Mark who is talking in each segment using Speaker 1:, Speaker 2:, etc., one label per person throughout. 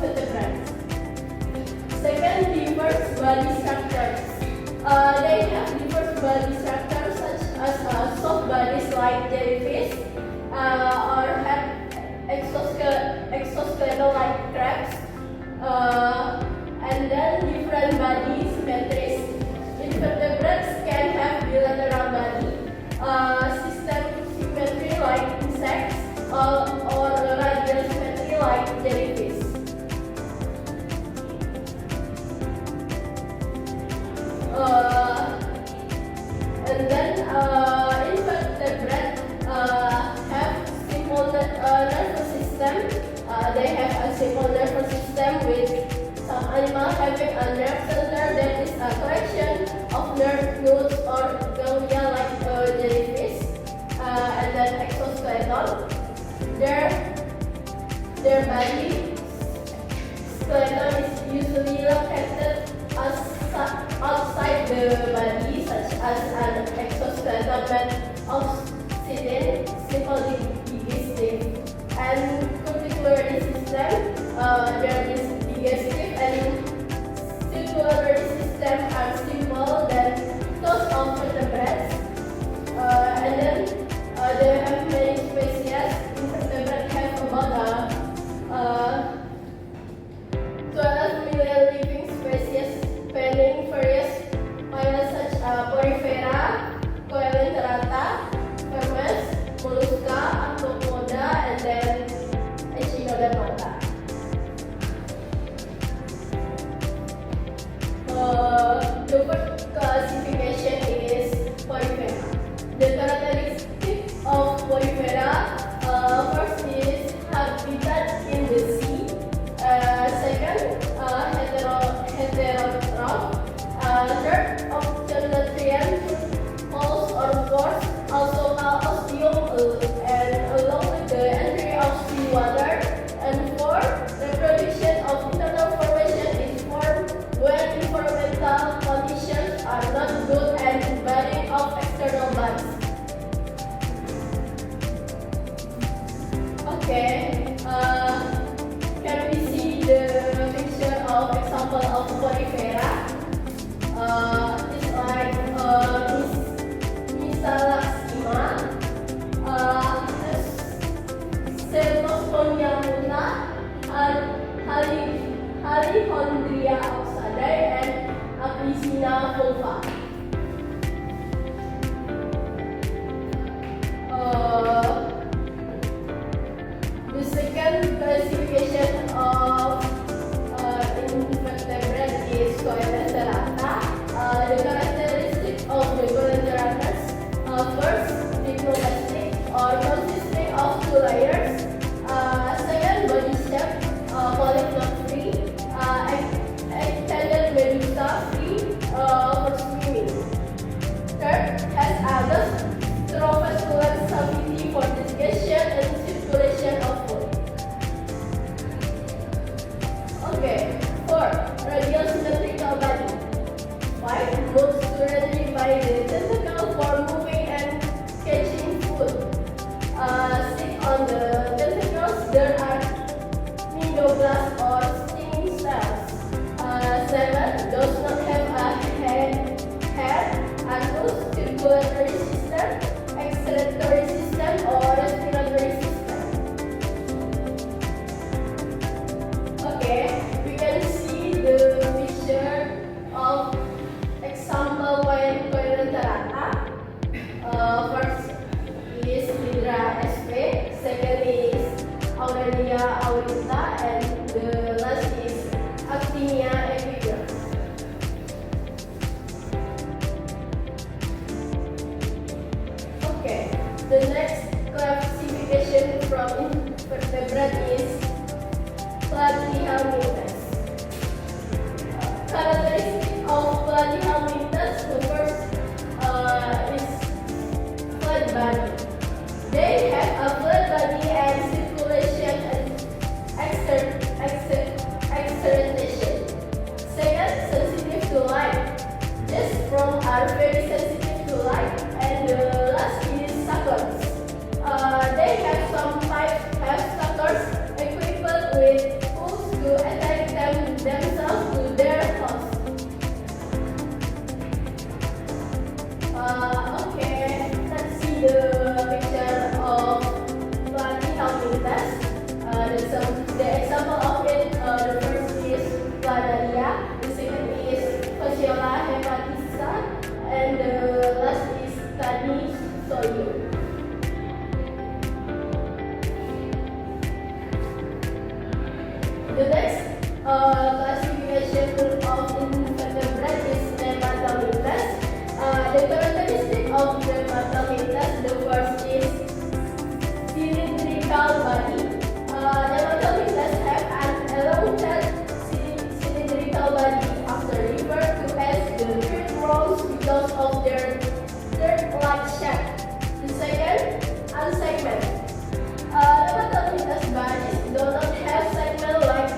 Speaker 1: vertebrates. Second, diverse body structures. They have diverse body structures such as soft bodies like jellyfish, or have exoskeleton like crabs, and then different body symmetries. Invertebrates can have bilateral body system symmetry like insects, or radial symmetry like jellyfish. And then invertebrates have simple nervous system. They have a simple nervous system, with some animals having a nerve center that is a collection of nerve nodes or ganglia like jellyfish. And then exoskeleton. Their body skeleton is usually located outside the body, such as an exoskeleton made of chitin, simple digestive, and circulatory system. Their digestive and circulatory system are simple than those of vertebrates. And then they have many species. Invertebrates have about 12 million living species spanning various phyla such as Porifera, Coelenterata, Vermes, Mollusca, Arthropoda, and then Echinodermata. The first classification is Porifera. The characteristics of Porifera, first is habitat in the sea. Second, heterotroph. Third, optionatrian poles or pores, also called ostium, and along with the entry of seawater. And fourth, reproduction of internal formation is formed when environmental conditions are not good and budding of external buds. Okay, can we see the picture of example of Porifera? It's like Misalaxima, Certosponia muta, Halicondria oxidare, and Apicina fulva. The second classification of invertebrate is Coelenterata. The characteristics of the Coelenteratas: first, diploblastic or consisting of two layers. Second, body shape, polyglot-free, extended medusa-free for swimming. Third, has intravascular stability for digestion and circulation of food. Okay, fourth, radial symmetrical body. Five, moves directly by the tentacle for moving and catching food. Six, on the tentacles there are myndoblasts or stinging cells. Seven, does not have a head, anus, circulatory system, excretory system, or respiratory system. Okay, we can see the picture of example Coelenterata. First is Hydra sp, second is Aurelia aurita, and the last is Actinia equigans. Okay, the next classification from invertebrate is Platyhelminthes. Characteristic of Platyhelminthes: the first is flat body. They have a flat body and circulation and exertion. Second, sensitive to light. These frogs are very sensitive to light. And the last is suckers. Okay, let's see the picture of planting helping test. The example of it, the first is Planaria, the second is Fasciola hepatisa, and the last is Canis solio. The next classification of invertebrate is Nematomites. The characteristic of Nematomites, the first is cylindrical body. Nematomites have an elongated cylindrical body, often referred to as the third rows because of their third-like shape. The second, unsegmented. Nematomites bodies do not have segment like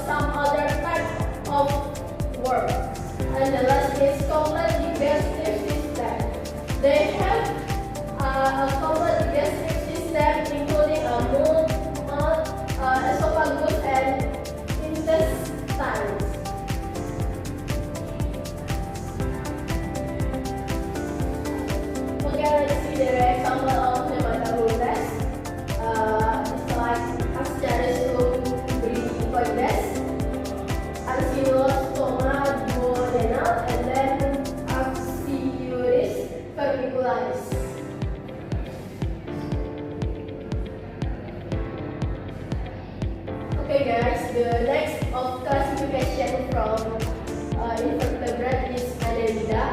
Speaker 1: some other type of worm. And the last is complex digestive system. They have a complex digestive system including a mold, esophagus, and intestines. Okay, let's see the example of Nematomites. It's like Ascaris brevicoides, Ancylostoma duodenal, and then Asciuris vermicularis. Okay guys, the next of classification from invertebrate is Annelida.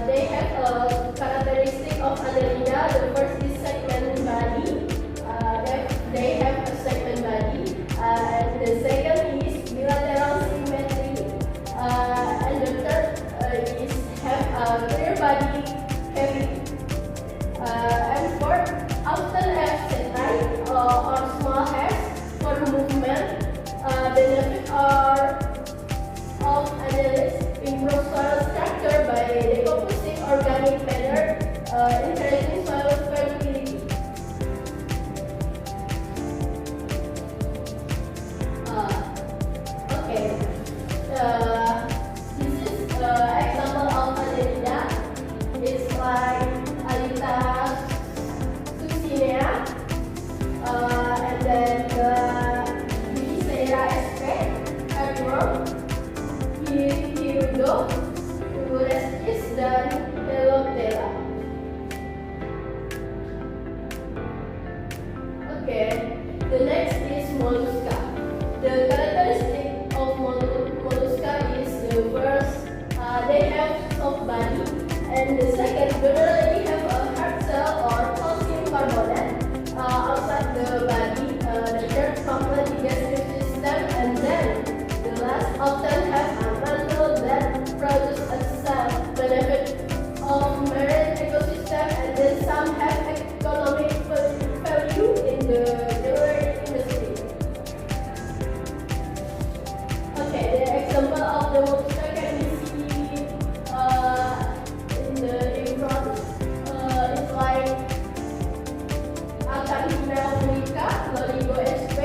Speaker 1: They have a characteristic of Annelida. The first is segment body. They have a segment body. And the second is bilateral symmetry. And the third is have a clear body cavity. And fourth, often have setae or small hairs for movement. The benefits are of annelids improve soil structure by decomposing organic matter, encouraging soil fertility. Okay, this is example of annelida. It's like Alita succinea, and then the Eucera sp, earthworm, Hirudo, Ureskis, dan Teloptera. Okay, the next is mollusca. The characteristic of mollusca is the first, they have soft body, and the second, generally have a hard shell or calcium carbonate outside the body. The third, complex digestive system, and then the last often have a mantle that produces a cell benefit of marine ecosystem, and then some have economic value in the jewelry industry. Okay, the example of the mollusca can be seen in front. It's like Acanthina publica, Loligo sp,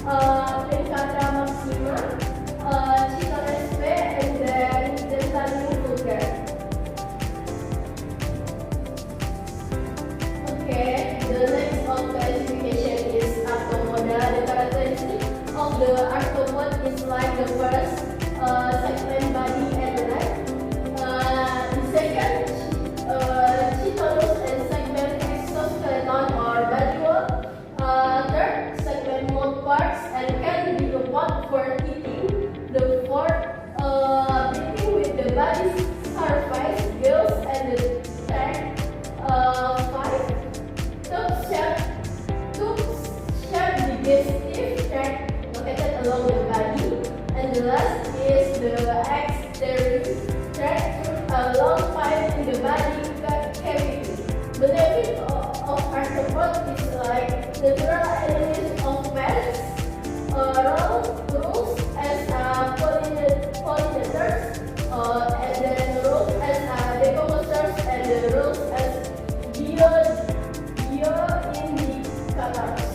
Speaker 1: Trincatra maxima, Chiton sp, and then Dentarium vulgar. Okay, the next of classification is Arthropoda. The characteristic of the arthropod is like the first, segment body and leg. The second, chitonous and segment exoskeleton or valuole. Third, segment mouth parts and can be apart for eating. The fourth, breathing with the body's surface, gills, and the tract. Five, tube-shaped digestive tract located along the body. And the last is the exterior tract along pipe in the body cavity. Benefit of arthropod is like natural enemies of pests, rules as pollinators, and then rules as decomposers, and the rules as bioindicators.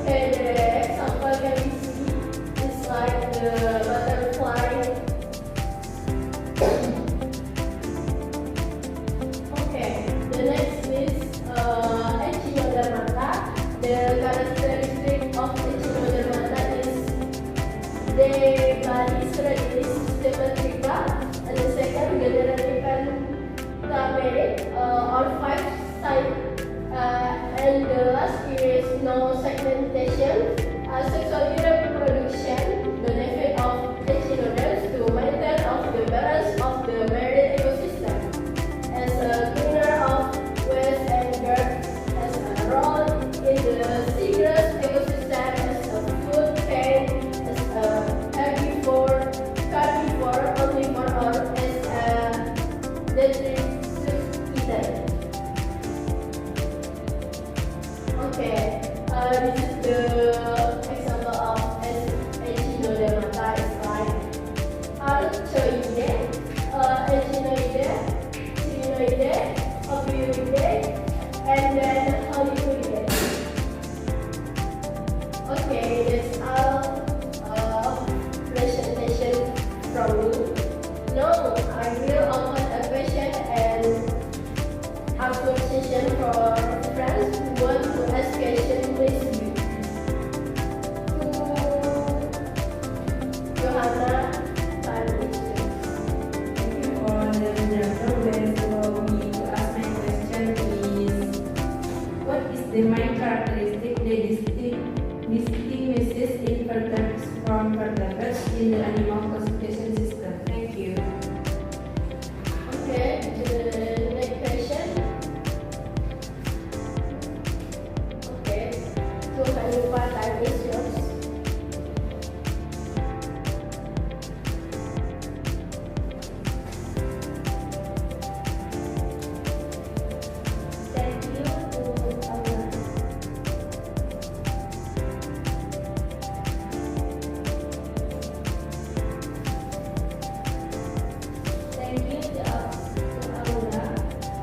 Speaker 1: Okay, the example can be seen is like the butterfly
Speaker 2: animal classification system. Thank you.
Speaker 1: Okay, the next question. Okay, so Hanifa, time is yours.
Speaker 3: Thank you to Aula. Thank you to Aula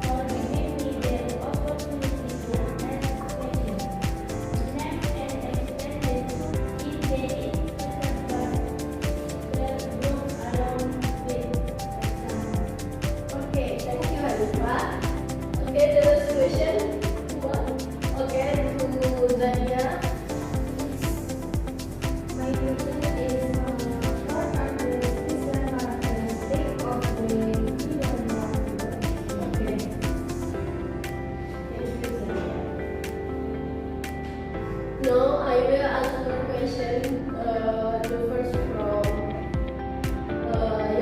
Speaker 3: for giving me the opportunity to ask questions. Next and extended is the group along with example.
Speaker 1: Okay, thank you, Hanifa. Okay, the last question. Okay, to Zania.
Speaker 3: My question is, what are the physical characteristics of the human body?
Speaker 1: Okay. Thank you, Zania. Now I will answer question. The first from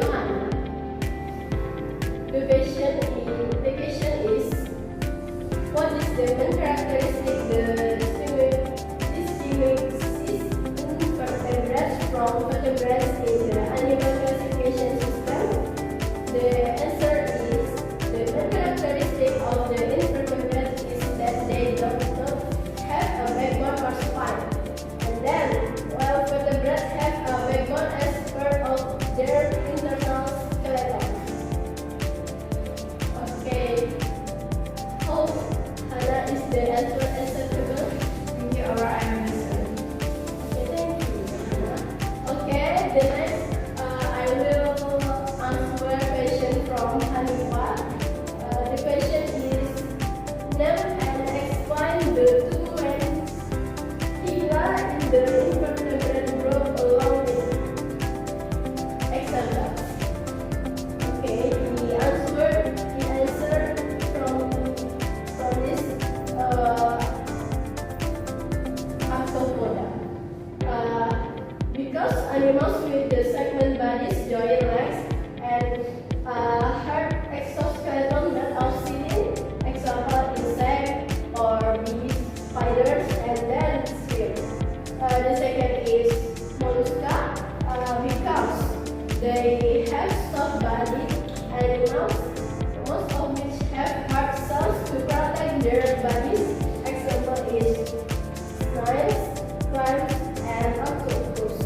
Speaker 1: Johanna. The question is, what is the main characteristic that distinguishes invertebrates from vertebrates in the animal classification system? The answer is, the main characteristic of the invertebrates is that they do not have a backbone or spine. And then, while vertebrates have a backbone as part of their internal skeleton. Okay. Hope Hannah is the answer acceptable.
Speaker 2: Thank you, Aura. I understand.
Speaker 1: Okay, thank you, Hannah. Okay, the next I will answer a question from Hanifa. The question is, name and explain the two main pillars in the invertebrate group along with examples. Okay, the answer from this arthropoda. Because animals with the segment bodies, joint legs, and hard exoskeleton that are seen, example insect or bees, spiders, and then snails. The second is mollusca, because they have soft body animals, most of which have hard cells to protect their bodies. Example is snails, clams, and octopus.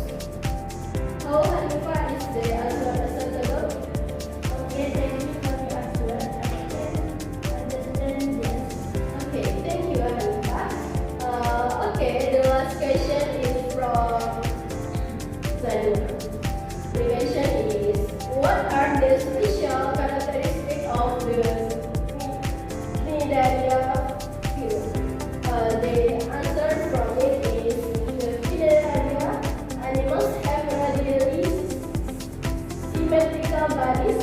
Speaker 1: How Hanifa is the answer acceptable?
Speaker 3: Okay, thank you for the answer. I can understand this.
Speaker 1: Okay, thank you, Hanifa. Okay, the last question is from Zania. The question is, what are the special characteristics of the Cnidaria group? The answer from it is, the Cnidaria animals have radially symmetrical bodies